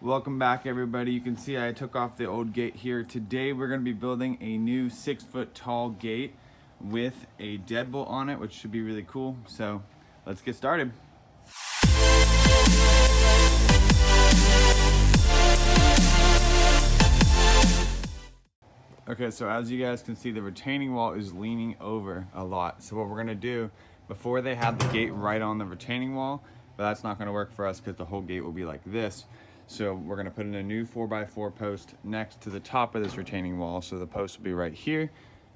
Welcome back, everybody. You can see I took off the old gate here. Today we're going to be building a new 6-foot tall gate with a deadbolt on it, which should be really cool. So let's get started. Okay, so as you guys can see, the retaining wall is leaning over a lot. So what we're going to do, before they have the gate right on the retaining wall, but that's not going to work for us because the whole gate will be like this. So we're going to put in a new 4x4 post next to the top of this retaining wall. So the post will be right here,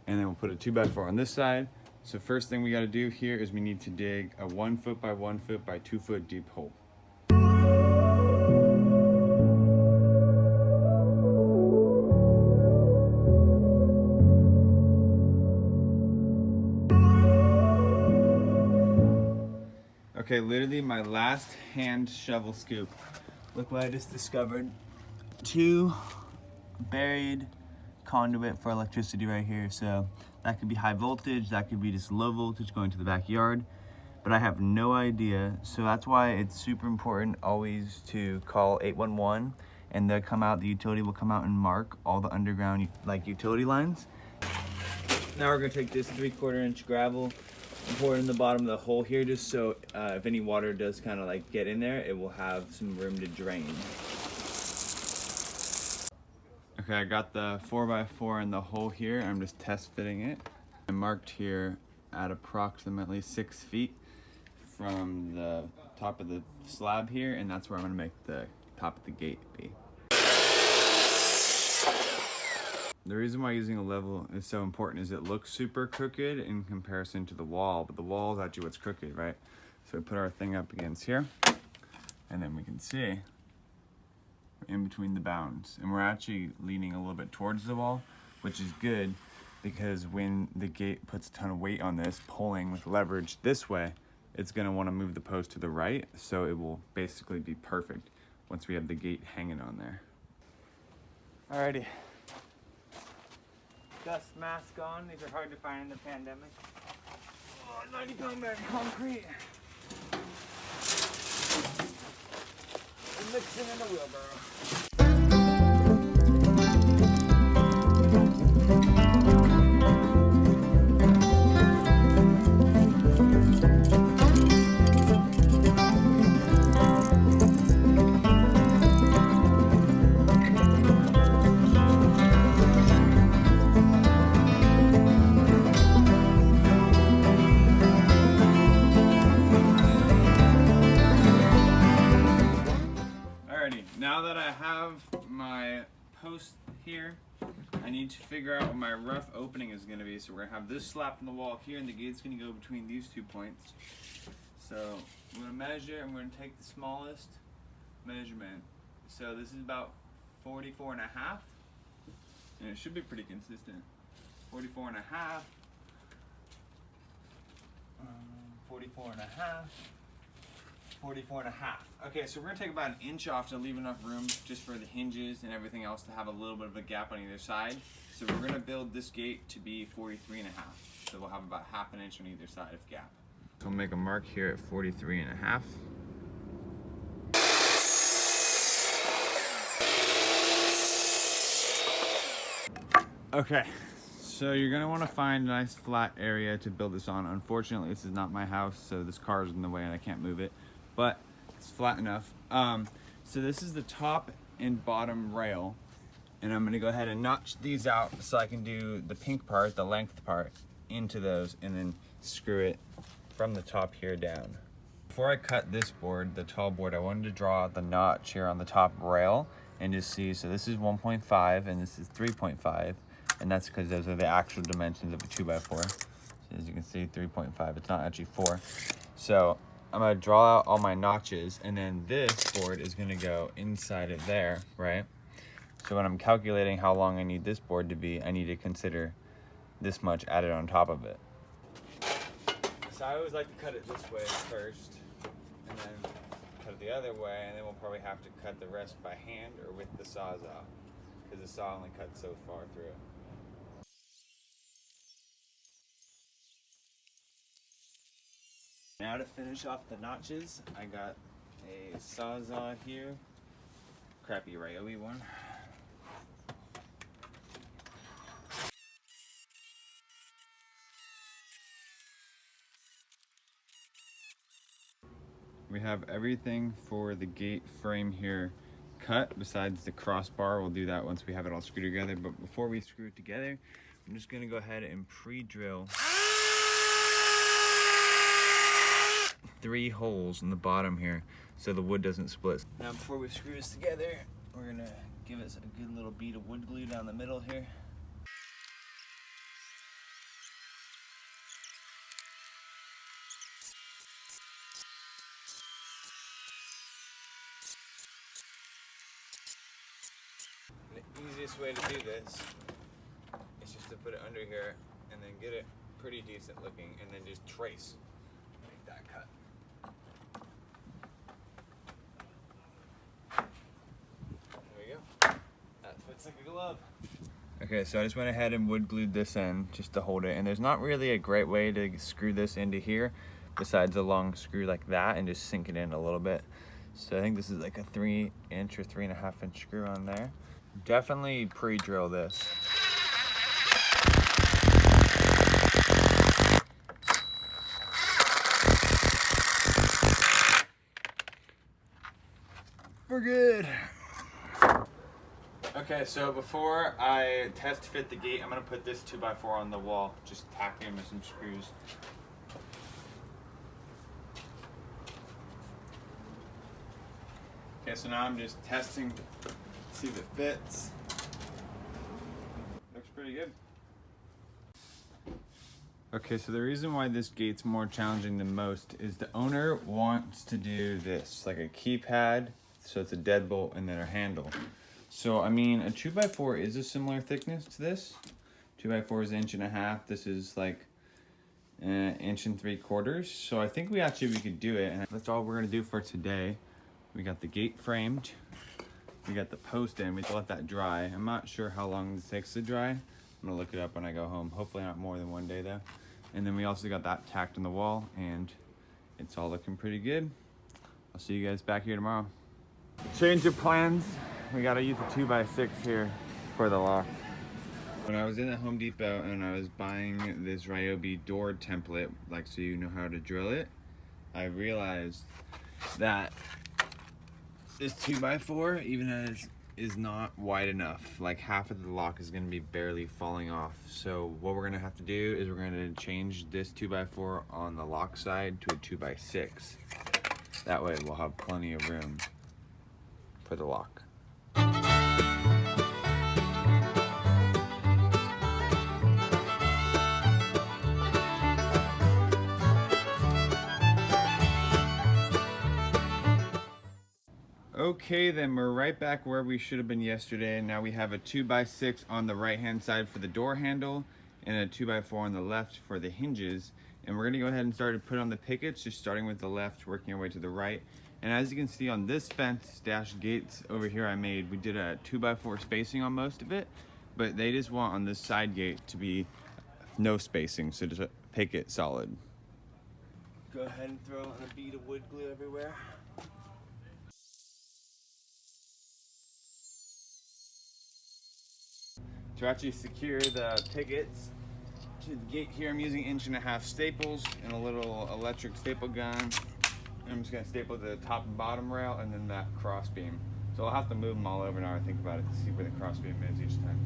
and then we'll put a 2x4 on this side. So first thing we got to do here is we need to dig a 1 foot by 1 foot by 2 foot deep hole. Okay, literally my last hand shovel scoop. Look what I just discovered. 2 buried conduit for electricity right here. So that could be high voltage, that could be just low voltage going to the backyard, but I have no idea. So that's why it's super important always to call 811 and they'll come out, the utility will come out and mark all the underground like utility lines. Now we're gonna take this 3/4 inch gravel and pour it in the bottom of the hole here, just so if any water does kind of like get in there, it will have some room to drain. Okay, I got the 4x4 in the hole here. I'm just test fitting it. I marked here at approximately 6 feet from the top of the slab here, and that's where I'm gonna make the top of the gate be. The reason why using a level is so important is it looks super crooked in comparison to the wall, but the wall is actually what's crooked, right? So we put our thing up against here, and then we can see in between the bounds. And we're actually leaning a little bit towards the wall, which is good because when the gate puts a ton of weight on this, pulling with leverage this way, it's gonna wanna move the post to the right, so it will basically be perfect once we have the gate hanging on there. Alrighty. Dust mask on. These are hard to find in the pandemic. Oh, 90-pound bag of concrete. And mixing in the wheelbarrow. Now that I have my post here, I need to figure out what my rough opening is going to be. So we're going to have this slap in the wall here, and the gate's going to go between these 2 points. So I'm going to measure, I'm going to take the smallest measurement. So this is about 44 and a half, and it should be pretty consistent. 44 and a half, 44 and a half, 44 and a half. Okay, so we're gonna take about 1 inch off to leave enough room just for the hinges and everything else to have a little bit of a gap on either side. So we're gonna build this gate to be 43 and a half. So we'll have about 1/2 inch on either side of gap. So we'll make a mark here at 43 and a half. Okay, so you're gonna wanna find a nice flat area to build this on. Unfortunately, this is not my house, so this car is in the way and I can't move it, but it's flat enough. So this is the top and bottom rail, and I'm gonna go ahead and notch these out so I can do the pink part, the length part, into those, and then screw it from the top here down. Before I cut this board, the tall board, I wanted to draw the notch here on the top rail and just see, so this is 1.5 and this is 3.5, and that's because those are the actual dimensions of a 2x4. So as you can see, 3.5, it's not actually 4. So I'm gonna draw out all my notches, and then this board is gonna go inside of there, right? So when I'm calculating how long I need this board to be, I need to consider this much added on top of it. So I always like to cut it this way first, and then cut it the other way, and then we'll probably have to cut the rest by hand or with the Sawzall, because the saw only cuts so far through. Now to finish off the notches, I got a Sawzall here, crappy Ryobi one. We have everything for the gate frame here cut besides the crossbar. We'll do that once we have it all screwed together. But before we screw it together, I'm just gonna go ahead and pre-drill 3 holes in the bottom here so the wood doesn't split. Now before we screw this together, we're gonna give it a good little bead of wood glue down the middle here. The easiest way to do this is just to put it under here and then get it pretty decent looking and then just trace. Make that cut. There we go. That fits like a glove. Okay, so I just went ahead and wood glued this in just to hold it, and there's not really a great way to screw this into here besides a long screw like that and just sink it in a little bit. So I think this is like a 3-inch or 3.5-inch screw on there. Definitely pre-drill this. We're good. Okay, so before I test fit the gate, I'm gonna put this 2x4 on the wall, just tack in with some screws. Okay, so now I'm just testing, see if it fits. Looks pretty good. Okay, so the reason why this gate's more challenging than most is the owner wants to do this, like a keypad, so it's a deadbolt and then a handle. So, I mean, a 2x4 is a similar thickness to this. 2x4 is 1.5 inches. This is like 1 3/4 inches. So I think we could do it. And that's all we're gonna do for today. We got the gate framed. We got the post in. We have to let that dry. I'm not sure how long this takes to dry. I'm gonna look it up when I go home. Hopefully not more than 1 day though. And then we also got that tacked on the wall and it's all looking pretty good. I'll see you guys back here tomorrow. Change of plans. We gotta use a 2x6 here for the lock. When I was in the Home Depot and I was buying this Ryobi door template, like so you know how to drill it, I realized that this 2x4, even as is not wide enough. Like half of the lock is gonna be barely falling off. So what we're gonna have to do is we're gonna change this 2x4 on the lock side to a 2x6. That way we'll have plenty of room for the lock. Okay, then we're right back where we should have been yesterday. Now we have a 2x6 on the right hand side for the door handle and a 2x4 on the left for the hinges. And we're gonna go ahead and start to put on the pickets, just starting with the left, working our way to the right. And as you can see on this fence dash gates over here I made, we did a 2x4 spacing on most of it, but they just want on this side gate to be no spacing, so just a picket solid. Go ahead and throw in a bead of wood glue everywhere. To actually secure the pickets to the gate here, I'm using 1.5 inch staples and a little electric staple gun. I'm just gonna staple the top and bottom rail and then that cross beam. So I'll have to move them all over now I think about it to see where the cross beam is each time.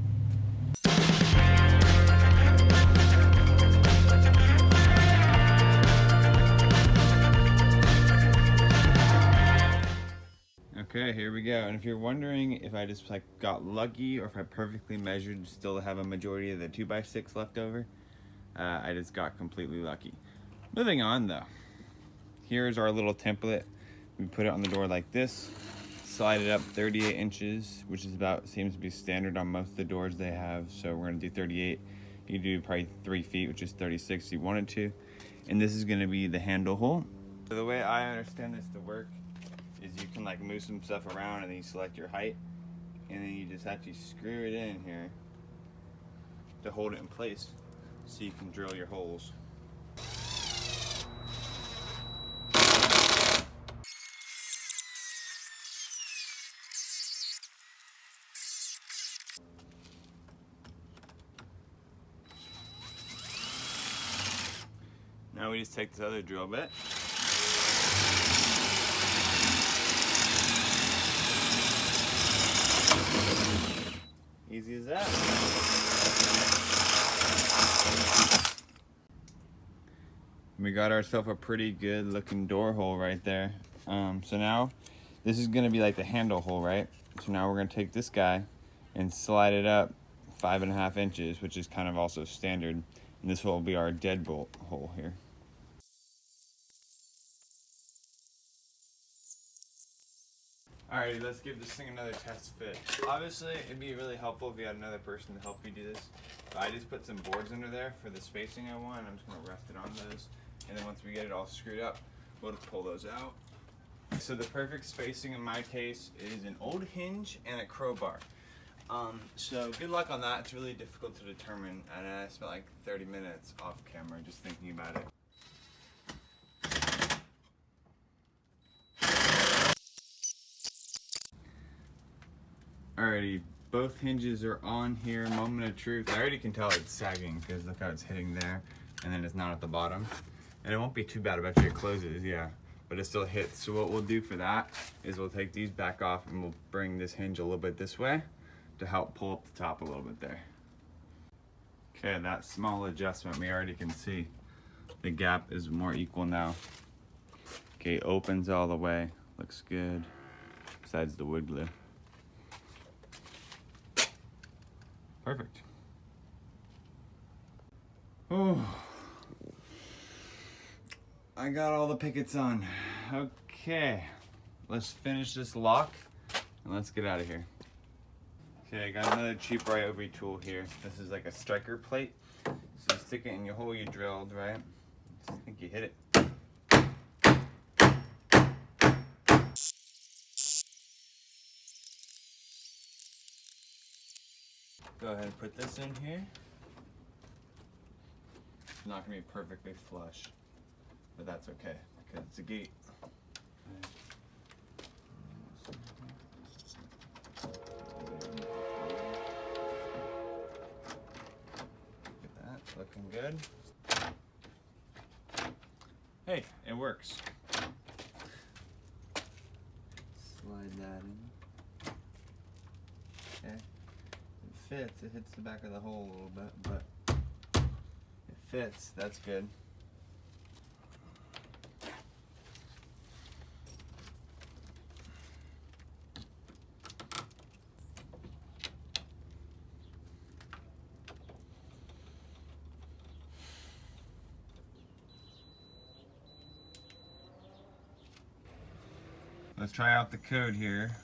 Okay, here we go. And if you're wondering if I just like got lucky or if I perfectly measured still to have a majority of the 2x6 left over, I just got completely lucky. Moving on though. Here's our little template. We put it on the door like this, slide it up 38 inches, which is about, seems to be standard on most of the doors they have. So we're gonna do 38. You can do probably 3 feet, which is 36 if you wanted to. And this is gonna be the handle hole. So the way I understand this to work is you can like move some stuff around and then you select your height and then you just actually screw it in here to hold it in place so you can drill your holes. now we just take this other drill bit. Easy as that. We got ourselves a pretty good looking door hole right there. So now this is gonna be like the handle hole, right? So now we're gonna take this guy and slide it up 5.5 inches, which is kind of also standard. And this will be our deadbolt hole here. Alrighty, let's give this thing another test fit. Obviously, it'd be really helpful if you had another person to help you do this. But I just put some boards under there for the spacing I want, and I'm just gonna rest it on those. And then once we get it all screwed up, we'll just pull those out. So the perfect spacing in my case is an old hinge and a crowbar. So good luck on that. It's really difficult to determine, and I spent like 30 minutes off camera just thinking about it. Alrighty, both hinges are on here. Moment of truth. I already can tell it's sagging because look how it's hitting there, and then it's not at the bottom. And it won't be too bad. I bet you it closes, yeah, but it still hits. So what we'll do for that is we'll take these back off and we'll bring this hinge a little bit this way to help pull up the top a little bit there. Okay, that small adjustment, we already can see the gap is more equal now. Okay, opens all the way. Looks good, besides the wood glue. Perfect. Oh, I got all the pickets on. Okay, let's finish this lock and let's get out of here. Okay, I got another cheap Ryobi tool here. This is like a striker plate. So you stick it in your hole you drilled, right? I think you hit it. Go ahead and put this in here. It's not gonna be perfectly flush, but that's okay because it's a gate. Look at that, looking good. Hey, it works. Slide that in. Okay. Fits, it hits the back of the hole a little bit, but it fits, that's good. Let's try out the code here.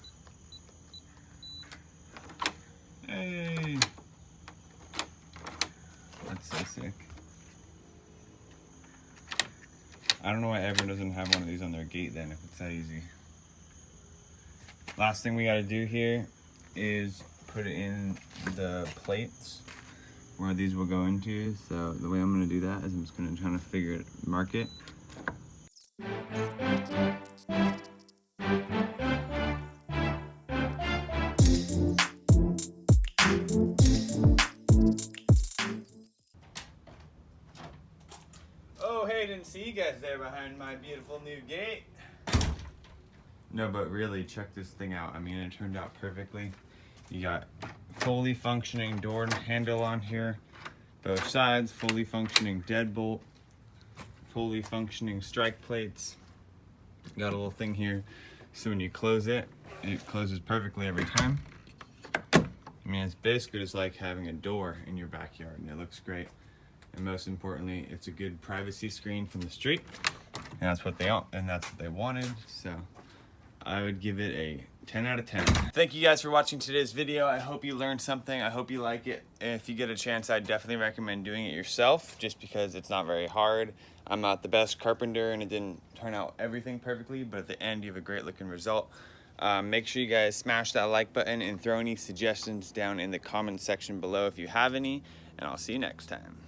Hey! That's so sick. I don't know why everyone doesn't have one of these on their gate then, if it's that easy. Last thing we gotta do here is put it in the plates where these will go into. So the way I'm gonna do that is I'm just gonna try to mark it. Didn't see you guys there behind my beautiful new gate. No, but really, check this thing out. I mean, it turned out perfectly. You got fully functioning door handle on here, both sides, fully functioning deadbolt, fully functioning strike plates. You got a little thing here, so when you close it, it closes perfectly every time. I mean, it's basically just like having a door in your backyard, and it looks great. And most importantly, it's a good privacy screen from the street. And that's what they wanted. So I would give it a 10 out of 10. Thank you guys for watching today's video. I hope you learned something. I hope you like it. If you get a chance, I'd definitely recommend doing it yourself just because it's not very hard. I'm not the best carpenter and it didn't turn out everything perfectly, but at the end you have a great looking result. Make sure you guys smash that like button and throw any suggestions down in the comment section below if you have any, and I'll see you next time.